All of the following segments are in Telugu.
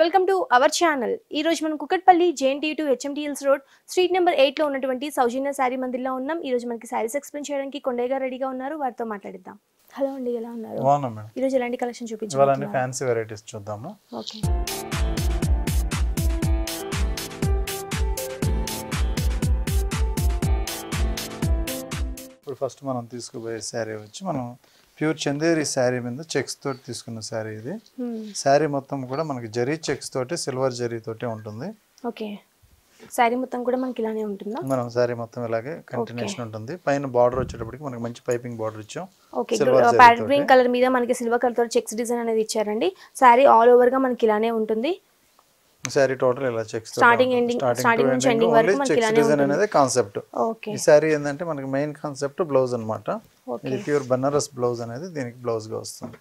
Welcome to our channel. ఈ రోజు మనం Kukatpally JNTU to HMTLs road street number 8 లో ఉన్నటువంటి సౌజన్య శారీ మందిర్లో ఉన్నాం. ఈ రోజు మనకి శారీస్ ఎక్స్ప్లెయిన్ చేయడానికి కొండయ్య గారు రెడీగా ఉన్నారు. వారితో మాట్లాడిద్దాం. హలో అండి, ఎలా ఉన్నారు? బాగున్నాం మేడం. ఈ రోజు ఎలాంటి కలెక్షన్ చూపించారు? ఇవాళ ఫ్యాన్సీ వెరైటీస్ చూద్దాము. ఓకే. ఇప్పుడు ఫస్ట్ మనం తీసుకుపోయే శారీ వచ్చి మనం ప్యూర్ చందేరి శారీ మీద చెక్స్ తోటి తీసుకున్న శారీ ఇది. శారీ మొత్తం కూడా మనకి జరీ చెక్స్ తోటి సిల్వర్ జరీ తోటి ఉంటుంది. ఓకే. శారీ మొత్తం కూడా మనకి ఇలానే ఉంటుందా? మనం శారీ మొత్తం ఇలాగే కంటిన్యూషన్ ఉంటుంది. పైన బార్డర్ వచ్చేటప్పటికి మనకి మంచి పైపింగ్ బార్డర్ ఇచ్చాం. ఓకే. ప్యారెట్ గ్రీన్ కలర్ మీద మనకి సిల్వర్ కలర్ తో చెక్స్ డిజైన్ అనేది ఇచ్చారండి. శారీ ఆల్ ఓవర్ గా మనకి ఇలానే ఉంటుంది. శారీ టోటల్ ఇలా చెక్స్ స్టార్టింగ్ నుంచి ఎండింగ్ వరకు మనకి ఇలానే డిజైన్ అనేది కాన్సెప్ట్. ఓకే. ఈ శారీ ఏంటంటే మనకి మెయిన్ కాన్సెప్ట్ బ్లౌజ్ అన్నమాట. ఇది ప్యూర్ బనారస్ బ్లౌజ్ అనేది దీనికి బ్లౌజ్ గా వస్తుంది.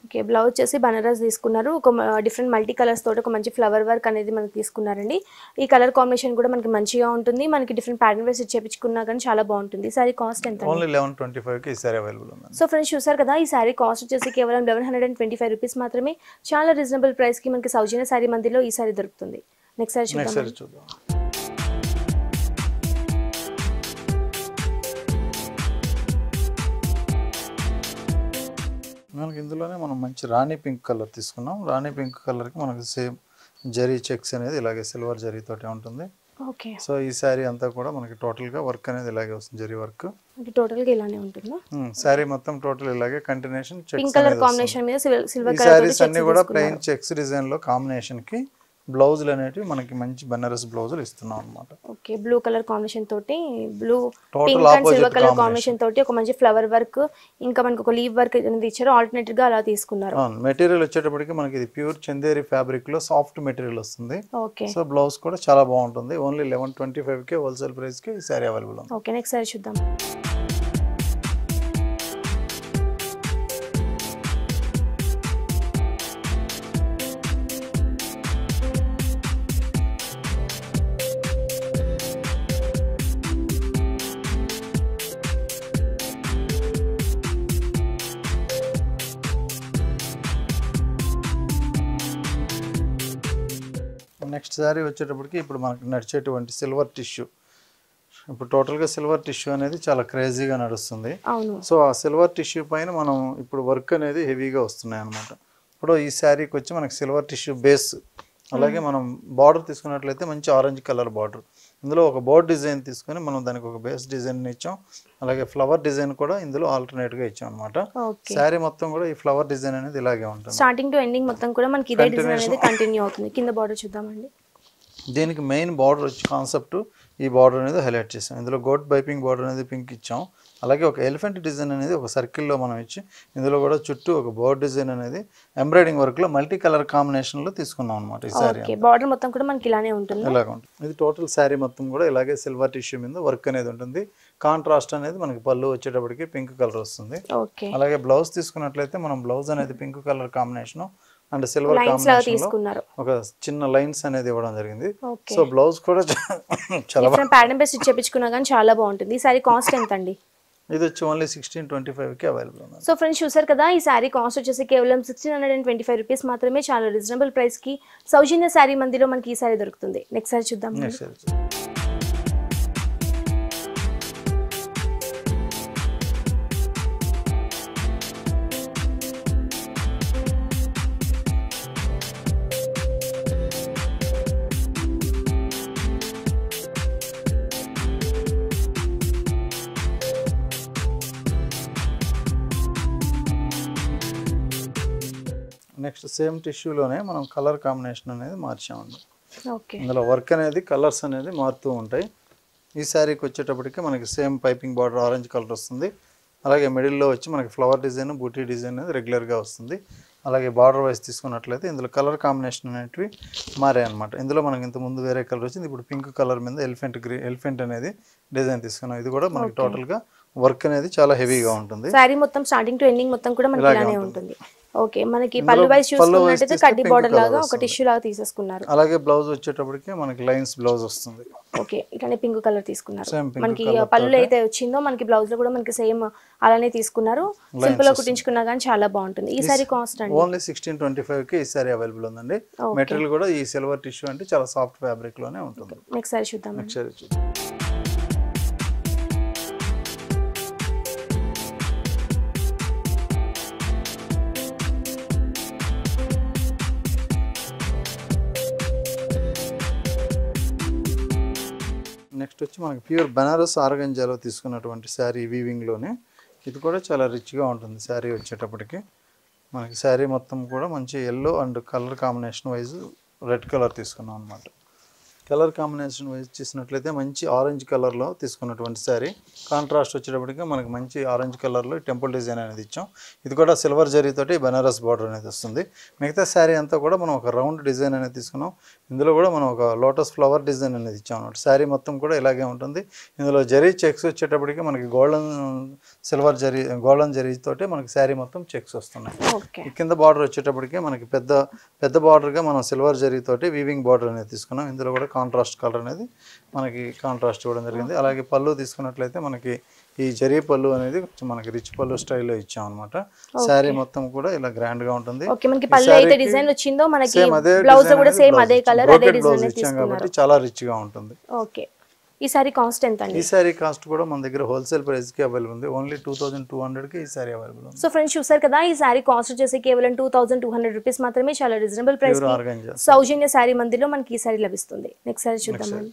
ఓకే. బ్లౌజ్ వచ్చేసి బనారస్ తీసుకున్నారు. ఒక డిఫరెంట్ మల్టీ కలర్స్ తోటి ఒక మంచి ఫ్లవర్ వర్క్ అనేది మనకి తీసుకున్నారండి. ఈ కలర్ కాంబినేషన్ కూడా మనకి మంచిగా ఉంటుంది. మనకి డిఫరెంట్ ప్యాటర్న్ వేసి చేపించుకున్నా కానీ చాలా బాగుంటుంది. ఈ సారీ కాస్ట్ ఎంత? ఓన్లీ 1125 కి ఈ సారీ అవైలబుల్ ఉంది. సో ఫ్రెండ్స్ చూసారు కదా, ఈ సారీ కాస్ట్ వచ్చేసి కేవలం 1125 రూపీస్ మాత్రమే. చాలా రీజనబుల్ ప్రైస్ కి మనకి సౌజన్య సారీ మందిలో ఈ సారీ దొరుకుతుంది. నెక్స్ట్ సారీ చూద్దాం. మనకి ఇందులోనే మనం మంచి రాణి పింక్ కలర్ తీసుకున్నాం. రాణి పింక్ కలర్ కి మనకి సేమ్ జరీ చెక్స్ అనేది ఇలాగే సిల్వర్ జరీ తోటి ఉంటుంది. ఓకే. సో ఈ సారీ అంతా కూడా మనకి టోటల్ గా వర్క్ అనేది ఇలాగే వస్తుంది, జరీ వర్క్. టోటల్ గా ఇలానే ఉంటుందా? సారీ మొత్తం టోటల్ ఇలాగే continuation checks pink colour combination మీద సిల్వర్ కలర్ సారీస్ అన్ని కూడా ప్లెయిన్ చెక్స్ డిజైన్ లో కాంబినేషన్ కి బ్లౌజులు అనేటివి మనకి మంచి బనారస్ బ్లౌజులు ఇస్తున్నాం అన్నమాట. ఓకే. బ్లూ కలర్ కాంబినేషన్ తోటి pink and silver colour combination తోటి ఒక మంచి ఫ్లవర్ వర్క్, ఇంకా మనకి ఒక లీవ్ వర్క్ అనేది ఇచ్చారు. ఆల్టర్నేటివ్ గా అలా తీసుకున్నారు. మెటీరియల్ వచ్చేటప్పటికి మనకి ఇది ప్యూర్ చందేరి ఫ్యాబ్రిక్ లో సాఫ్ట్ మెటీరియల్ వస్తుంది. ఓకే. సో బ్లౌజ్ కూడా చాలా బాగుంటుంది. ఓన్లీ 1125 కి హోల్సేల్ ప్రైస్ కి ఈ సారీ అవైలబుల్ ఉంది. ఓకే. నెక్స్ట్ సారీ చూద్దాం. నెక్స్ట్ సారీ వచ్చేటప్పటికి ఇప్పుడు మనకి నడిచేటువంటి సిల్వర్ టిష్యూ. ఇప్పుడు టోటల్గా సిల్వర్ టిష్యూ అనేది చాలా క్రేజీగా నడుస్తుంది. సో ఆ సిల్వర్ టిష్యూ పైన మనం ఇప్పుడు వర్క్ అనేది హెవీగా వస్తున్నాయి అన్నమాట. ఇప్పుడు ఈ శారీకి వచ్చి మనకి సిల్వర్ టిష్యూ బేస్, అలాగే మనం బార్డర్ తీసుకున్నట్లయితే మంచి ఆరెంజ్ కలర్ బార్డర్. ఇందులో ఒక బోర్డ్ డిజైన్ తీసుకొని మనం దానికి ఒక బేస్ డిజైన్ ఇచ్చాం. అలాగే ఫ్లవర్ డిజైన్ కూడా ఇందులో ఆల్టర్నేట్ గా ఇచ్చాం అనమాట. శారీ మొత్తం కూడా ఈ ఫ్లవర్ డిజైన్ అనేది ఇలాగే ఉంటుంది. స్టార్టింగ్ టు ఎండింగ్ మొత్తం కూడా మనకి ఇదే డిజైన్ అనేది కంటిన్యూ అవుతుంది. కింద బార్డర్ చూద్దామండి. దీనికి మెయిన్ బార్డర్ వచ్చి కాన్సెప్ట్ ఈ బార్డర్ అనేది హైలైట్ చేసాం. ఇందులో గోట్ పైపింగ్ బార్డర్ అనేది పింక్ ఇచ్చాం. అలాగే ఒక ఎలిఫెంట్ డిజైన్ అనేది ఒక సర్కిల్లో మనం ఇచ్చి ఇందులో కూడా చుట్టూ ఒక బోర్డ్ డిజైన్ అనేది ఎంబ్రాయిడింగ్ వర్క్ లో మల్టీ కలర్ కాంబినేషన్ లో తీసుకున్నాం అనమాట. ఈ సారీ బార్డర్ మొత్తం కూడా మనకి ఇలానే ఉంటుంది. ఇలాగ ఉంటుంది. ఇది టోటల్ శారీ మొత్తం కూడా ఇలాగే సిల్వర్ టిష్యూ మీద వర్క్ అనేది ఉంటుంది. కాంట్రాస్ట్ అనేది మనకి పళ్ళు వచ్చేటప్పటికి పింక్ కలర్ వస్తుంది. అలాగే బ్లౌజ్ తీసుకున్నట్లయితే మనం బ్లౌజ్ అనేది pink colour combination and silver combination ఒక చిన్న లైన్స్ అనేది ఇవ్వడం జరిగింది. సో బ్లౌజ్ కూడా చాలా ప్యాటర్న్ బేస్ చేపించుకున్నా కానీ చాలా బాగుంటుంది. ఈ సారీ కాస్ట్ ఎంత అండి? ఇది వచ్చి ఓన్లీ 1625 కి అవైలబుల్ ఉంది. సో ఫ్రెండ్స్ చూసారు కదా, ఈ సారీ కాస్ట్ వచ్చేసి కేవలం 1625 రూపీస్ మాత్రమే. చాలా రీజనబుల్ ప్రైస్ కి సౌజన్య సారీ మందిలో మనకి ఈ సారీ దొరుకుతుంది. నెక్స్ట్ సారీ చూద్దాం. నెక్స్ట్ సేమ్ టిష్యూలోనే మనం కలర్ కాంబినేషన్ అనేది మార్చామండి. ఇందులో వర్క్ అనేది కలర్స్ అనేది మారుతూ ఉంటాయి. ఈ శారీకి వచ్చేటప్పటికి మనకి same piping border orange colour వస్తుంది. అలాగే మిడిల్లో వచ్చి మనకి ఫ్లవర్ డిజైన్ బూటీ డిజైన్ అనేది రెగ్యులర్గా వస్తుంది. అలాగే బార్డర్ వైజ్ తీసుకున్నట్లయితే ఇందులో కలర్ కాంబినేషన్ అనేటివి మారాయి అనమాట. ఇందులో మనకి ఇంతకుముందు వేరే కలర్ వచ్చింది, ఇప్పుడు పింక్ కలర్ మీద ఎలిఫెంట్ అనేది డిజైన్ తీసుకున్నాం. ఇది కూడా మనకి టోటల్గా వర్క్ అనేది చాలా హెవీగా ఉంటుంది. సారీ మొత్తం స్టార్టింగ్ టు ఎండింగ్ మొత్తం కూడా మనకి ఇలానే ఉంటుంది. ఓకే, మనకి పళ్ళు వైస్ చూసుకున్నట్టయితే కడ్డీ బార్డర్ లాగా ఒక టిష్యూ లాగా తీసేసుకున్నారు. అలాగే బ్లౌజ్ వచ్చేటప్పటికి మనకి లైన్స్ బ్లౌజ్ వస్తుంది. ఓకే, ఇట్లానే పింక్ కలర్ తీసుకున్నారు. మనకి పళ్ళు అయితే వచ్చిందో మనకి బ్లౌజ్ లో కూడా మనకి సేమ్ అలానే తీసుకున్నారు. సింపుల్ గా కుట్టించుకున్నా కానీ చాలా బాగుంటుంది. ఈ సారీ కాస్ట్ అండి ఓన్లీ 1625 కి ఈ సారీ అవైలబుల్ ఉందండి. మెటీరియల్ కూడా ఈ సిల్వర్ టిష్యూ అంటే చాలా సాఫ్ట్ ఫ్యాబ్రిక్ లోనే ఉంటుంది. నెక్స్ట్ సారీ చూద్దాం. నెక్స్ట్ సారీ చూద్దాం. నెక్స్ట్ వచ్చి మనకి ప్యూర్ బనారస్ ఆర్గంజాలో తీసుకున్నటువంటి శారీ వీవింగ్లోనే. ఇది కూడా చాలా రిచ్గా ఉంటుంది శారీ వచ్చేటప్పటికి. మనకి శారీ మొత్తం కూడా మంచి yellow and colour combination wise red colour తీసుకున్నాం అనమాట. కలర్ కాంబినేషన్ వైజ్ చూసినట్లయితే మంచి ఆరెంజ్ కలర్లో తీసుకున్నటువంటి శారీ. కాంట్రాస్ట్ వచ్చేటప్పటికి మనకి మంచి ఆరెంజ్ కలర్లో టెంపుల్ డిజైన్ అనేది ఇచ్చాం. ఇది కూడా సిల్వర్ జరీతోటి బనారస్ బార్డర్ అనేది వస్తుంది. మిగతా శారీ అంతా కూడా మనం ఒక రౌండ్ డిజైన్ అనేది తీసుకున్నాం. ఇందులో కూడా మనం ఒక లోటస్ ఫ్లవర్ డిజైన్ అనేది ఇచ్చాం అనమాట. శారీ మొత్తం కూడా ఇలాగే ఉంటుంది. ఇందులో జరీ చెక్స్ వచ్చేటప్పటికి మనకి సిల్వర్ జరీ గోల్డెన్ జరీతోటి మనకి శారీ మొత్తం చెక్స్ వస్తున్నాయి. ఈ కింద బార్డర్ వచ్చేటప్పటికి మనకి పెద్ద బార్డర్గా మనం సిల్వర్ జరీతోటి వీవింగ్ బార్డర్ అనేది తీసుకున్నాం. ఇందులో కూడా కాంట్రాస్ట్ కలర్ అనేది మనకి కాంట్రాస్ట్ ఇవ్వడం జరిగింది. అలాగే పళ్ళు తీసుకున్నట్లయితే మనకి ఈ జరీ పళ్ళు అనేది మనకి రిచ్ పళ్ళు స్టైల్లో ఇచ్చాం అనమాట. శారీ మొత్తం కూడా ఇలా గ్రాండ్ గా ఉంటుంది. ఇచ్చాం కాబట్టి చాలా రిచ్ గా ఉంటుంది. ఈ సారీ కాస్ట్ ఎంత అండి? ఈ సారీ కాస్ట్ కూడా మన దగ్గర హోల్సేల్ ప్రైస్ కి అవైలబుల్ ఉంది. ఓన్లీ 2200 కి ఈ సారీ అవైలబుల్ ఉంది. సో ఫ్రెండ్స్ చూసారు కదా, ఈ సారీ కాస్ట్ వచ్చేసి కేవలం 2200 రూపీస్ మాత్రమే. చాలా రీజనబుల్ ప్రైస్ కి సౌజన్య సారీ మందిలో మనకి ఈ సారీ లభిస్తుంది. నెక్స్ట్ సారీ చూద్దాం.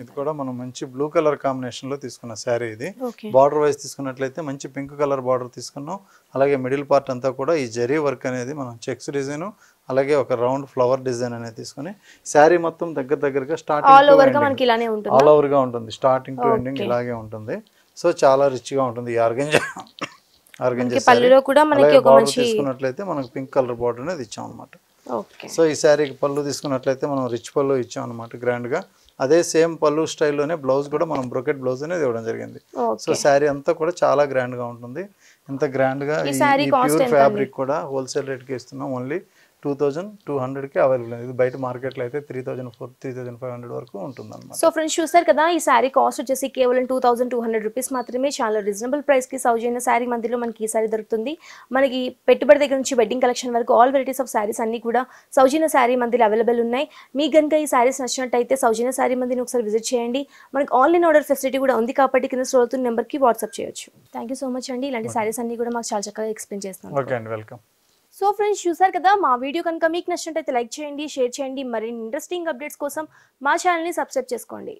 ఇది కూడా మనం మంచి బ్లూ కలర్ కాంబినేషన్ లో తీసుకున్న శారీ. ఇది బార్డర్ వైజ్ తీసుకున్నట్లయితే మంచి పింక్ కలర్ బార్డర్ తీసుకున్నాం. అలాగే మిడిల్ పార్ట్ అంతా కూడా ఈ జరీ వర్క్ అనేది మనం చెక్స్ డిజైన్ అలాగే ఒక రౌండ్ ఫ్లవర్ డిజైన్ అనేది తీసుకుని శారీ మొత్తం దగ్గరగా స్టార్టింగ్ ఆల్ ఓవర్ గా ఉంటుంది. స్టార్టింగ్ టు ఎండింగ్ ఇలాగే ఉంటుంది. సో చాలా రిచ్ గా ఉంటుంది ఈ ఆర్గంజా పళ్ళులో కూడా మనకి ఒక మంచి తీసుకున్నట్లయితే మనకి పింక్ కలర్ బార్డర్ అనేది ఇచ్చాం అనమాట. సో ఈ శారీకి పళ్ళు తీసుకున్నట్లయితే మనం రిచ్ పళ్ళు ఇచ్చాం అనమాట గ్రాండ్ గా. అదే సేమ్ పళ్ళు స్టైల్లోనే బ్లౌజ్ కూడా మనం బ్రొకెట్ బ్లౌజ్ అనేది ఇవ్వడం జరిగింది. సో శారీ అంతా కూడా చాలా గ్రాండ్ గా ఉంటుంది. ఇంత గ్రాండ్ గా ఈ ప్యూర్ ఫ్యాబ్రిక్ కూడా హోల్సేల్ రేట్ కి ఇస్తున్నాం. ఓన్లీ 2200 కి అవైలబుల్. ఇది బయట మార్కెట్ లో అయితే 3500 వరకు ఉంటుంది అన్నమాట. సో ఫ్రెండ్స్ చూసారు కదా, ఈ సారీ కాస్ట్ వచ్చేసి కేవలం 2200 రూపీస్ మాత్రమే. చాలా రీజనబుల్ ప్రైస్ కి సౌజన్య సారీ మందిలో మనకి ఈ సారీ దొరుకుతుంది. మనకి పెట్టుబడి దగ్గర నుంచి వెడ్డింగ్ కలెక్షన్ వరకు ఆల్ వెరైటీస్ ఆఫ్ సారీస్ అన్ని కూడా సౌజన్య సారీ మందిలో అవైలబుల్ ఉన్నాయి. మీ గనుక ఈ సారీస్ నచ్చినట్టయితే సౌజన్య సారీ మందిని ఒకసారి విజిట్ చేయండి. మనకి ఆన్లైన్ ఆర్డర్ ఫెసిలిటీ కూడా ఉంది కాబట్టి కింద స్క్రోల్ అవుతున్న నెంబర్ కి వాట్సాప్ చేయొచ్చు. థ్యాంక్ యూ సో మచ్ అండి. ఇలాంటి సారీస్ అన్ని కూడా మాకు చాలా చక్కగా ఎక్స్ప్లెయిన్ చేస్తాను. ఓకే అండి, వెల్కమ్. సో ఫ్రెండ్స్ చూసారు కదా, మా వీడియో కనుక మీకు నచ్చినట్టయితే లైక్ చేయండి, షేర్ చేయండి. మరిన్ని ఇంట్రెస్టింగ్ అప్డేట్స్ కోసం మా ఛానల్ని సబ్స్క్రైబ్ చేసుకోండి.